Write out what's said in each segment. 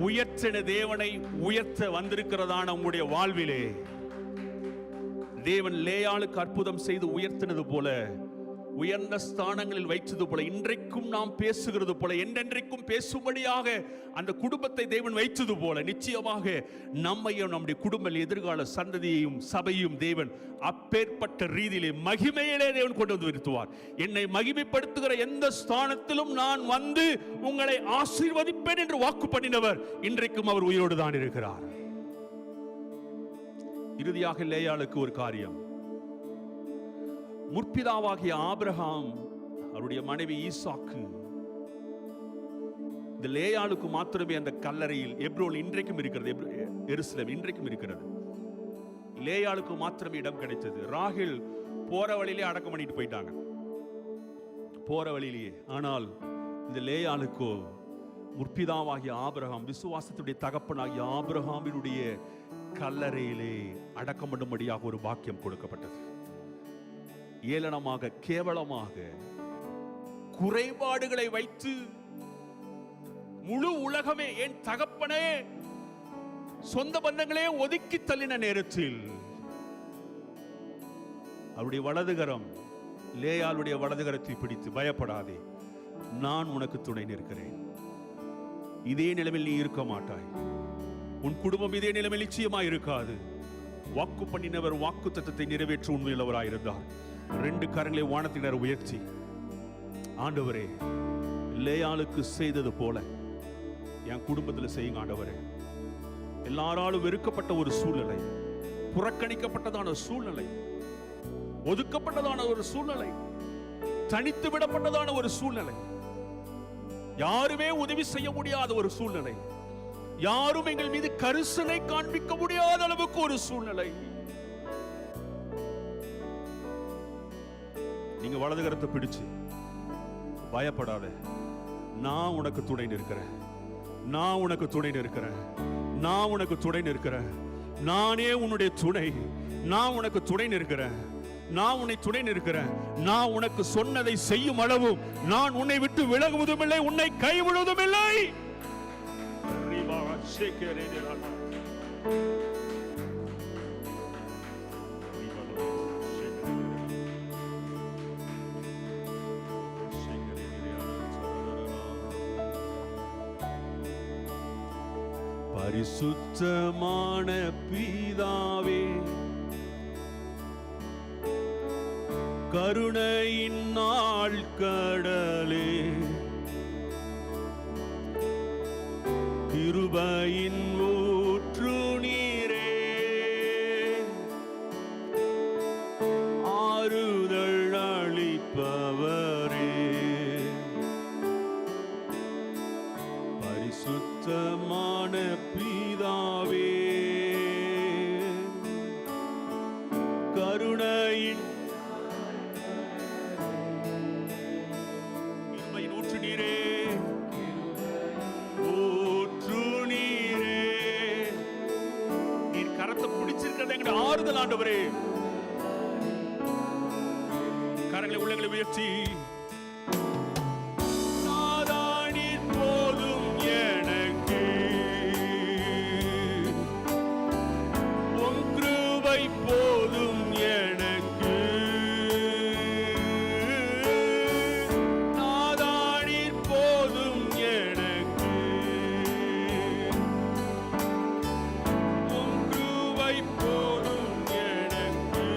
உயர்த்தின தேவனை உயர்த்த வந்திருக்கிறதான உங்களுடைய வாழ்விலே தேவன் லேயாளுக்கு அற்புதம் செய்து உயர்த்தினது போல, உயர்ந்த ஸ்தானங்களில் வைத்தது போல, இன்றைக்கும் நாம் பேசுகிறது போல, என்றென்றைக்கும் பேசும்படியாக அந்த குடும்பத்தை தேவன் வைத்தது போல, நிச்சயமாக நம்மையும் நம்முடைய குடும்ப எதிர்கால சந்ததியையும் சபையும் தேவன் அப்பேற்பட்ட ரீதியிலே மகிமையிலே தேவன் கொண்டு வந்து நிறுத்துவார். என்னை மகிமைப்படுத்துகிற எந்த ஸ்தானத்திலும் நான் வந்து உங்களை ஆசீர்வதிப்பேன் என்று வாக்கு பண்ணினவர் இன்றைக்கும் அவர் உயிரோடு தான் இருக்கிறார். இறுதியாக லேயாளுக்கு ஒரு காரியம். முற்பிதாவாகிய ஆபிரகாம், அவருடைய மனைவி ஈசாக்கு, இந்த லேயாளுக்கு மாத்திரமே அந்த கல்லறையில், எப்ரோன் இன்றைக்கும் இருக்கிறது, எருசலேம் இன்றைக்கும் இருக்கிறது, லேயாளுக்கு மாத்திரமே இடம் கிடைத்தது. ராகேல் போற வழியிலே அடக்கம் பண்ணிட்டு போயிட்டாங்க, போற வழியிலேயே. ஆனால் இந்த லேயாளுக்கோ முற்பிதாவாகிய ஆபிரகாம், விசுவாசத்துடைய தகப்பனாகிய ஆபிரகாமினுடைய கல்லறையிலே அடக்கம் பண்ணும்படியாக ஒரு பாக்கியம் கொடுக்கப்பட்டது. ஏளனமாக, கேவலமாக, குறைபாடுகளை வைத்து முழு உலகமே, என் தகப்பனே, சொந்த பந்தங்களே ஒதுக்கி தள்ளின நேரத்தில் அவருடைய வலதுகரம், லேயாளுடைய வலதுகரத்தை பிடித்து, பயப்படாதே, நான் உனக்கு துணை நிற்கிறேன், இதே நிலைமையில் நீ இருக்க மாட்டாய், உன் குடும்பம் இதே நிலைமையில் நிச்சயமாய் இருக்காது. வாக்கு பண்ணினவர் வாக்கு தத்தத்தை நிறைவேற்ற உண்மையுள்ளவராயிருந்தார். 2 கரங்களை வானத்தினர் உயர்த்தி, ஆண்டவரே, லேயாளுக்கு செய்தது போல என் குடும்பத்தில் செய்யுங்க ஆண்டவரே. எல்லாராலும் வெறுக்கப்பட்ட ஒரு சூழ்நிலை, புறக்கணிக்கப்பட்டதான சூழ்நிலை, ஒதுக்கப்பட்டதான ஒரு சூழ்நிலை, தனித்து விடப்பட்டதான ஒரு சூழ்நிலை, யாருமே உதவி செய்ய முடியாத ஒரு சூழ்நிலை, யாரும் எங்கள் மீது கரிசனை காண்பிக்க முடியாத அளவுக்கு ஒரு சூழ்நிலை. நீங்க வலதுகரத்தை பிடிச்சு, பயப்படாத, நான் உனக்கு துணை நிற்கிறேன், நான் உனக்கு துணை நிற்கிறேன், நான் உனக்கு துணை நிற்கிறேன், நானே உன்னுடைய துணை, நான் உனக்கு துணை நிற்கிறேன், நான் உன்னை துணை நிற்கிறேன், நான் உனக்கு சொன்னதை செய்யும் அளவும் நான் உன்னை விட்டு விலகுவதும் இல்லை, உன்னை கைவிடுவதும் இல்லை. பரிசுத்தமான பிதாவே, கருணையின் நாள் கடலே, கிருபையின் ஊற்று நீரே, ஆறுதல் அளிப்பவரே, பரிசுத்தமான பிதாவே, கருணையின் ஊற்று நீரே, ஊற்று நீரே, நீர் கரத்தை பிடிச்சிருக்கிறது எங்க ஆறுதல் ஆண்டவரே. கரங்களை உள்ளங்களை உயர்த்தி, நாதானீர் போதும் எனக்கு, உம் கிருபை போதும் எனக்கு, நாதானீர் போதும் எனக்கு, உம் கிருபை போதும் எனக்கு,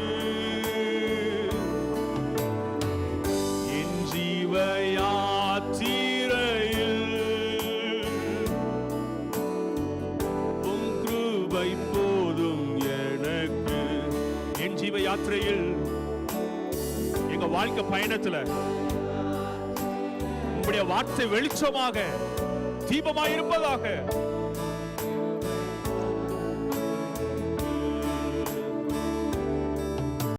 என் ஜீவ யாத்திரையில் உம் கிருபை போதும் எனக்கு. என் ஜீவ யாத்திரையில், எங்க வாழ்க்கை பயணத்துல உங்களுடைய வார்த்தை வெளிச்சமாக, தீபமாக இருப்பதாக,